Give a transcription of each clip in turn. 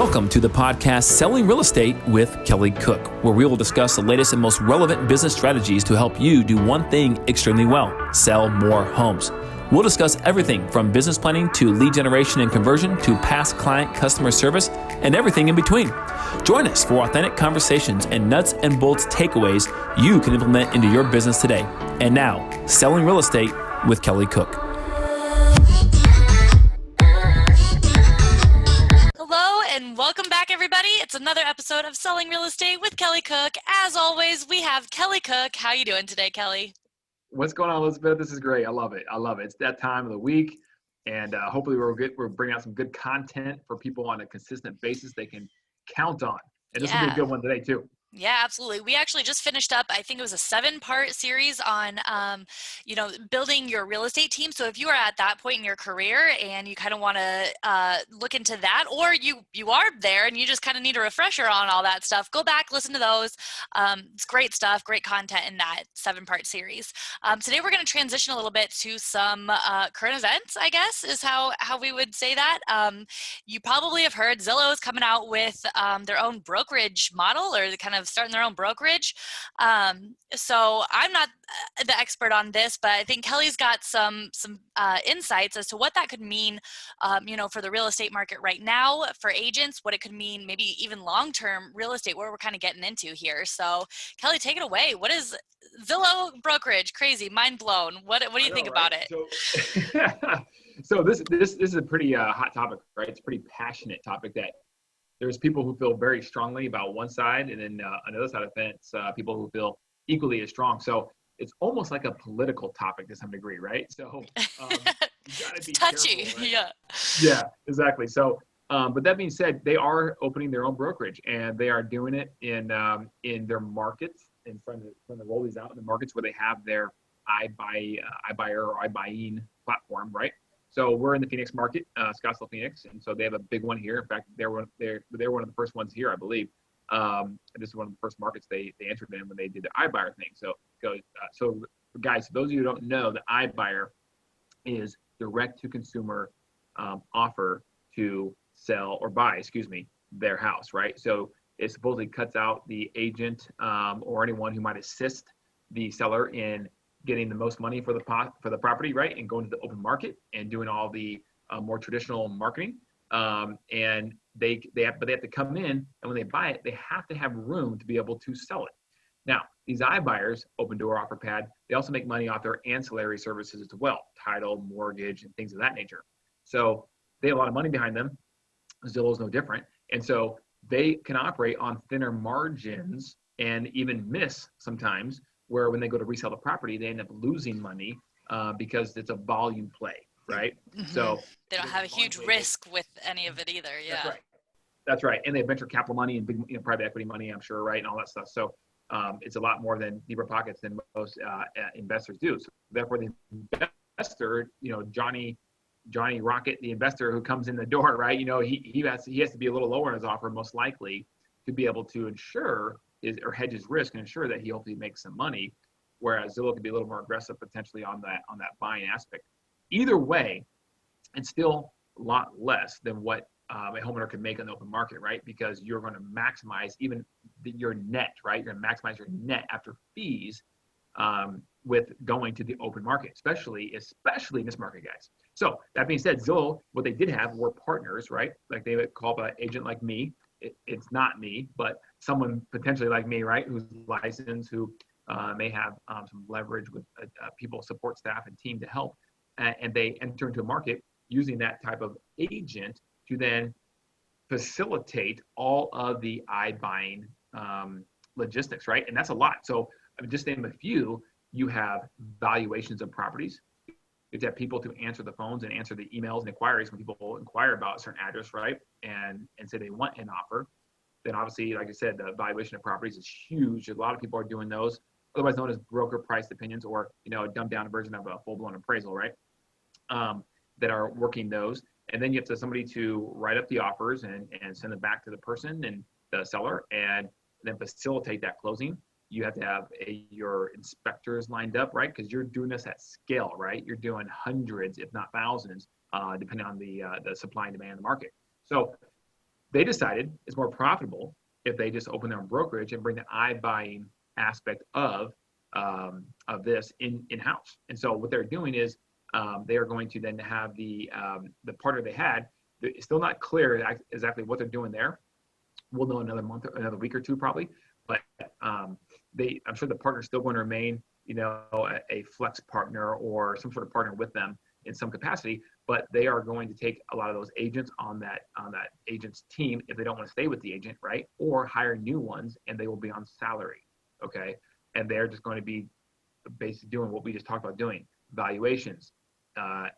Welcome to the podcast Selling Real Estate with Kelly Cook, where we will discuss the latest and most relevant business strategies to help you do one thing extremely well: sell more homes. We'll discuss everything from business planning to lead generation and conversion to past client customer service and everything in between. Join us for authentic conversations and nuts and bolts takeaways you can implement into your business today. And now, Selling Real Estate with Kelly Cook. And welcome back, everybody. It's another episode of Selling Real Estate with Kelly Cook. As always, we have Kelly Cook. How you doing today, Kelly? What's going on, Elizabeth? This is great. I love it. It's that time of the week, and hopefully we're bringing out some good content for people on a consistent basis they can count on. And this will be a good one today, too. Yeah, absolutely. We actually just finished up, I think it was a 7-part series on, building your real estate team. So if you are at that point in your career and you kind of want to look into that, or you are there and you just kind of need a refresher on all that stuff, go back, listen to those. It's great stuff, great content in that 7-part series. Today we're going to transition a little bit to some current events, I guess, is how we would say that. You probably have heard Zillow is coming out with their own brokerage model, or kind of starting their own brokerage. So I'm not the expert on this, but I think Kelly's got some insights as to what that could mean, for the real estate market right now, for agents, what it could mean, maybe even long-term real estate, where we're kind of getting into here. So Kelly, take it away. What is Zillow brokerage? Crazy, mind blown. What do you think about it? So this is a pretty hot topic, right? It's a pretty passionate topic that there's people who feel very strongly about one side, and then on the other side of the fence, people who feel equally as strong. So it's almost like a political topic to some degree, right? So you gotta be touchy, careful, right? Yeah, exactly. So, but that being said, they are opening their own brokerage, and they are doing it in their markets, and trying to roll these out in the markets where they have their iBuyer or iBuying platform, right? So we're in the Phoenix market, Scottsdale, Phoenix, and so they have a big one here. In fact, they're one of the first ones here, I believe. This is one of the first markets they entered in when they did the iBuyer thing. So guys, for those of you who don't know, the iBuyer is direct to consumer offer to sell or buy, their house, right? So it supposedly cuts out the agent or anyone who might assist the seller in getting the most money for the property, right, and going to the open market and doing all the more traditional marketing. And they have to come in, and when they buy it, they have to have room to be able to sell it. Now, these iBuyers, Open Door, OfferPad, they also make money off their ancillary services as well, title, mortgage, and things of that nature. So they have a lot of money behind them. Zillow is no different, and so they can operate on thinner margins and even miss sometimes, where when they go to resell the property, they end up losing money because it's a volume play, right? Mm-hmm. So they don't have a huge risk with any of it either. Yeah, that's right. And they have venture capital money and big, private equity money, I'm sure, right, and all that stuff. So it's a lot more than deeper pockets than most investors do. So therefore, the investor, Johnny Rocket, the investor who comes in the door, right? He has to be a little lower in his offer, most likely, to be able to ensure or hedge his risk and ensure that he hopefully makes some money, whereas Zillow could be a little more aggressive potentially on that buying aspect. Either way, it's still a lot less than what a homeowner could make on the open market, right? Because you're going to maximize even your net, right? You're going to maximize your net after fees with going to the open market, especially in this market, guys. So that being said, Zillow, what they did have were partners, right? Like they would call an agent like me. It's not me, but someone potentially like me, right, who's licensed, who may have some leverage with people, support staff, and team to help. And they enter into a market using that type of agent to then facilitate all of the iBuying logistics, right? And that's a lot. So just name a few. You have valuations of properties. You have people to answer the phones and answer the emails and inquiries when people inquire about a certain address, right? And say they want an offer. Then obviously, like I said, the valuation of properties is huge. A lot of people are doing those, otherwise known as broker priced opinions, or a dumbed down version of a full blown appraisal, right? That are working those. And then you have to somebody to write up the offers and send them back to the person and the seller, and then facilitate that closing. You have to have your inspectors lined up, right? Because you're doing this at scale, right? You're doing hundreds, if not thousands, depending on the supply and demand of the market. So they decided it's more profitable if they just open their own brokerage and bring the iBuying aspect of this in-house. And so what they're doing is they are going to then have the partner they had. It's still not clear exactly what they're doing there. We'll know another month, another week or two probably. But I'm sure the partner's still going to remain, a flex partner or some sort of partner with them in some capacity. But they are going to take a lot of those agents on that agent's team if they don't want to stay with the agent, right? Or hire new ones, and they will be on salary, okay? And they're just going to be basically doing what we just talked about doing: valuations,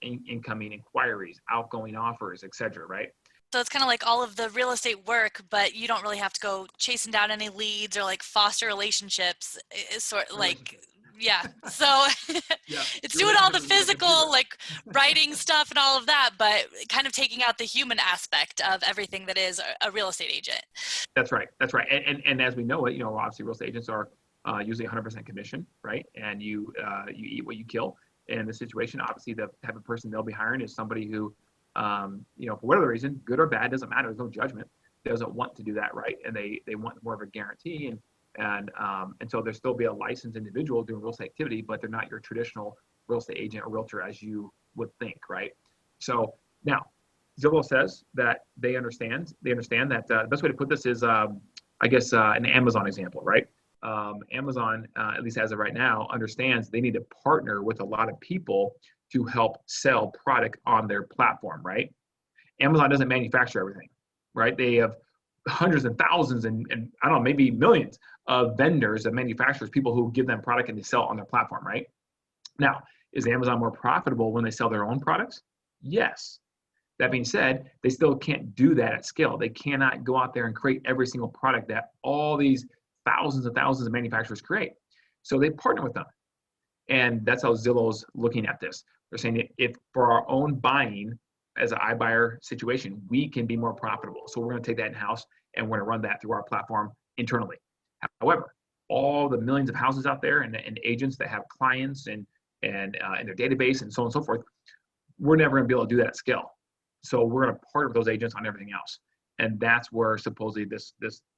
incoming inquiries, outgoing offers, etc. Right? So it's kind of like all of the real estate work, but you don't really have to go chasing down any leads or like foster relationships. It's sort of like, yeah. So Yeah. it's doing all the physical, like writing stuff and all of that, but kind of taking out the human aspect of everything that is a real estate agent. That's right. That's right. And as we know it, obviously real estate agents are usually 100% commission, right? And you eat what you kill. And in this situation, obviously the type of person they'll be hiring is somebody who, for whatever reason, good or bad, doesn't matter. There's no judgment. Doesn't want to do that, right? And they want more of a guarantee, and so there'll still be a licensed individual doing real estate activity, but they're not your traditional real estate agent or realtor as you would think, right? So now, Zillow says that they understand that the best way to put this is, an Amazon example, right? Amazon, at least as of right now, understands they need to partner with a lot of people to help sell product on their platform, right? Amazon doesn't manufacture everything, right? They have hundreds and thousands and I don't know, maybe millions of vendors, of manufacturers, people who give them product and they sell on their platform, right? Now, is Amazon more profitable when they sell their own products? Yes. That being said, they still can't do that at scale. They cannot go out there and create every single product that all these thousands and thousands of manufacturers create. So they partner with them. And that's how Zillow's looking at this. They're saying if for our own buying as an iBuyer situation, we can be more profitable. So we're going to take that in-house and we're going to run that through our platform internally. However, all the millions of houses out there and agents that have clients and in their database and so on and so forth, we're never going to be able to do that at scale. So we're going to partner with those agents on everything else. And that's where supposedly this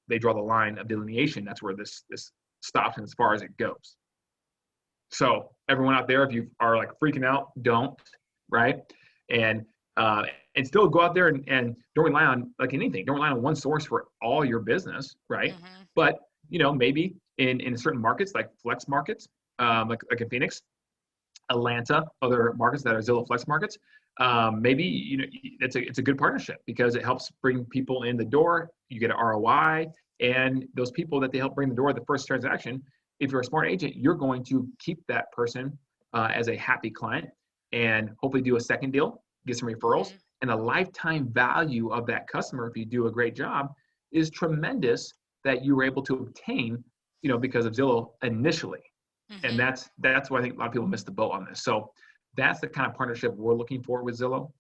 they draw the line of delineation. That's where this stops and as far as it goes. So everyone out there, if you are like freaking out, don't, right? And still go out there and don't rely on like anything. Don't rely on one source for all your business, right? Mm-hmm. But maybe in certain markets like flex markets, like in Phoenix, Atlanta, other markets that are Zillow flex markets, maybe it's a good partnership because it helps bring people in the door. You get an ROI, and those people that they help bring the door the first transaction, if you're a smart agent, you're going to keep that person as a happy client and hopefully do a second deal, get some referrals. Mm-hmm. And the lifetime value of that customer, if you do a great job, is tremendous that you were able to obtain, because of Zillow initially. Mm-hmm. And that's why I think a lot of people miss the boat on this. So that's the kind of partnership we're looking for with Zillow.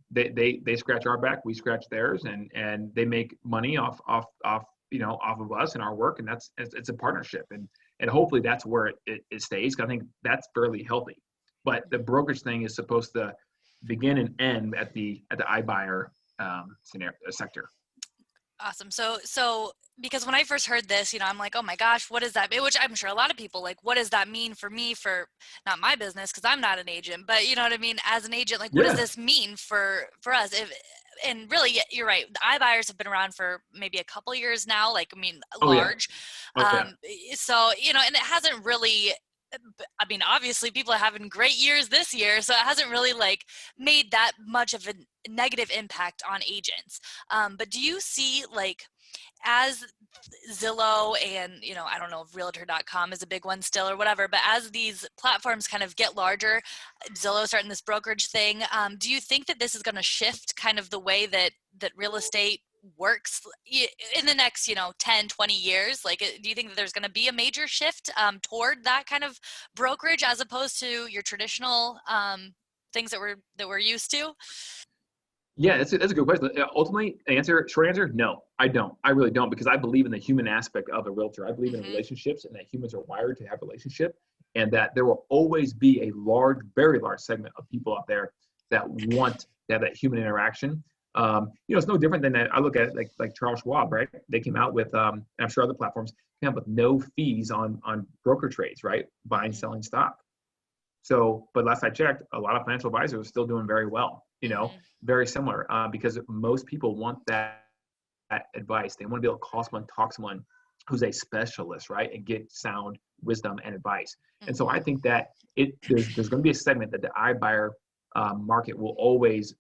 They scratch our back, we scratch theirs, and they make money off of us and our work, and it's a partnership, and hopefully that's where it stays. I think that's fairly healthy. But the brokerage thing is supposed to begin and end at the iBuyer sector. Awesome. So because when I first heard this, I'm like, oh my gosh, what does that mean? Which I'm sure a lot of people like, what does that mean for me, for not my business, because I'm not an agent, but you know what I mean? As an agent, like, what does this mean for us? And really, you're right. The iBuyers have been around for maybe a couple years now, large. Yeah. So, and it hasn't really, obviously people are having great years this year, so it hasn't really made that much of a negative impact on agents. But do you see as Zillow and, I don't know if realtor.com is a big one still or whatever, but as these platforms kind of get larger, Zillow starting this brokerage thing, do you think that this is going to shift kind of the way that real estate works in the next 10, 20 years? Do you think that there's going to be a major shift toward that kind of brokerage as opposed to your traditional things that we're used to? Yeah, that's a good question. Ultimately, short answer, no, I don't. I really don't, because I believe in the human aspect of a realtor. I believe in relationships, and that humans are wired to have relationship, and that there will always be a large, very large segment of people out there that want to have that human interaction. It's no different than that. I look at it like Charles Schwab, right? They came out with, and I'm sure other platforms came out with no fees on broker trades, right? Buying, selling stock. So, but last I checked, a lot of financial advisors are still doing very well, very similar, because most people want that advice. They want to be able to call someone, talk to someone who's a specialist, right? And get sound wisdom and advice. And so I think that there's going to be a segment that the iBuyer market will always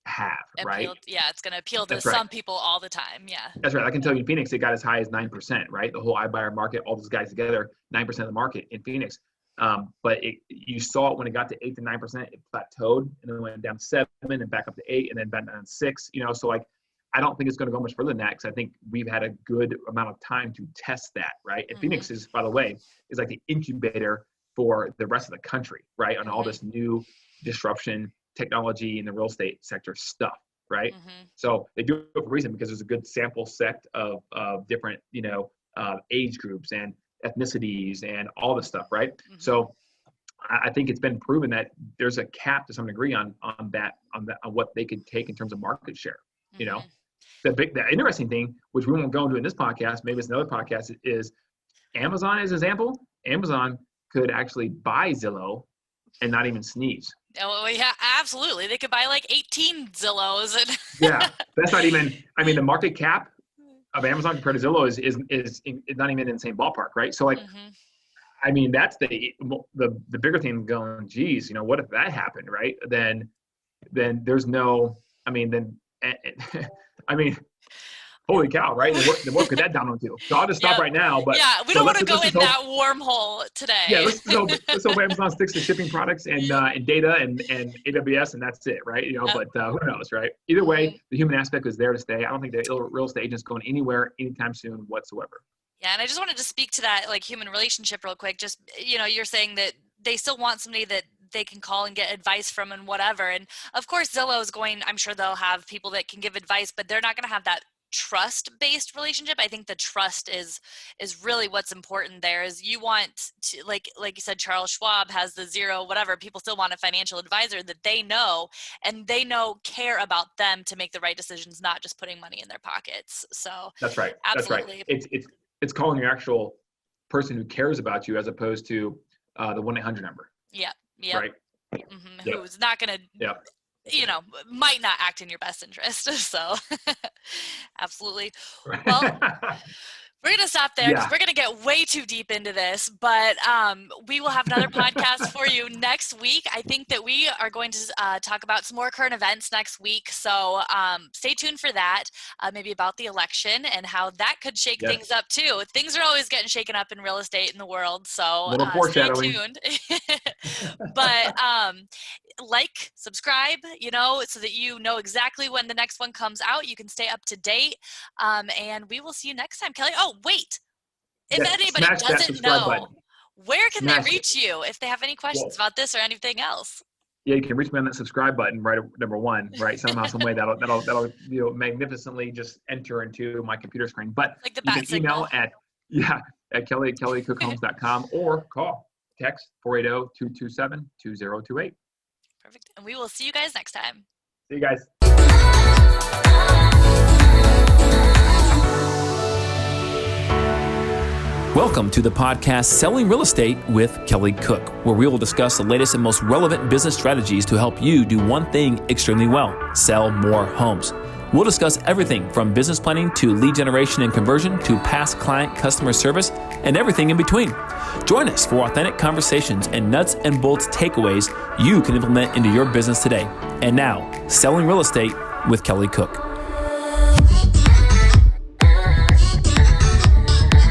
have, right? Yeah, it's going to appeal to That's right. some people all the time. Yeah. That's right. I can tell you in Phoenix, it got as high as 9%, right? The whole iBuyer market, all those guys together, 9% of the market in Phoenix. But you saw it when it got to 8 to 9%, it plateaued and then went down 7 and back up to 8 and then back down 6, so like, I don't think it's going to go much further than that, because I think we've had a good amount of time to test that, right? And Phoenix is, by the way, is like the incubator for the rest of the country, right? On all this new disruption, technology, and the real estate sector stuff, right? So they do it for a reason, because there's a good sample set of different, age groups and ethnicities and all this stuff, right? So I think it's been proven that there's a cap to some degree on what they could take in terms of market share, The interesting thing, which we won't go into in this podcast, maybe it's another podcast, is Amazon as an example. Amazon could actually buy Zillow and not even sneeze. Oh yeah, absolutely. They could buy like 18 Zillows. Yeah, that's not even. I mean, the market cap of Amazon compared to Zillow is not even in the same ballpark, right? So like, I mean, that's the bigger thing. Going, geez, what if that happened, right? Then there's no. I mean, holy cow, right? And what could that down to? So I'll just stop right now. But yeah, we don't want to go in that wormhole today. Yeah, let's hope Amazon sticks to shipping products and data and AWS, and that's it, right? But who knows, right? Either way, the human aspect is there to stay. I don't think the real estate agent's going anywhere anytime soon whatsoever. Yeah, and I just wanted to speak to that like human relationship real quick. Just you're saying that they still want somebody that they can call and get advice from and whatever. And of course, Zillow is I'm sure they'll have people that can give advice, but they're not going to have that trust-based relationship. I think the trust is really what's important there. Is you want to, like you said, Charles Schwab has the zero, whatever. People still want a financial advisor that they know care about them to make the right decisions, not just putting money in their pockets. So that's right. Absolutely. That's right. It's calling your actual person who cares about you as opposed to the 1-800 number. Yeah. Right. Who's not going to, might not act in your best interest. So absolutely. Well, we're going to stop there because we're going to get way too deep into this, but we will have another podcast for you next week. I think that we are going to talk about some more current events next week. So stay tuned for that, maybe about the election and how that could shake things up too. Things are always getting shaken up in real estate in the world. So stay tuned. But subscribe, so that you know exactly when the next one comes out. You can stay up to date. And we will see you next time, Kelly. Oh, wait. If anybody doesn't know, where can they reach you if they have any questions about this or anything else? Yeah, you can reach me on that subscribe button, right? Number one, right? Somehow, some way that'll magnificently just enter into my computer screen. But like the you can email at kelly@kellycookhomes.com or text 480-227-2028. Perfect. And we will see you guys next time. See you guys. Welcome to the podcast Selling Real Estate with Kelly Cook, where we will discuss the latest and most relevant business strategies to help you do one thing extremely well: sell more homes. We'll discuss everything from business planning to lead generation and conversion to past client customer service and everything in between. Join us for authentic conversations and nuts and bolts takeaways you can implement into your business today. And now, Selling Real Estate with Kelly Cook.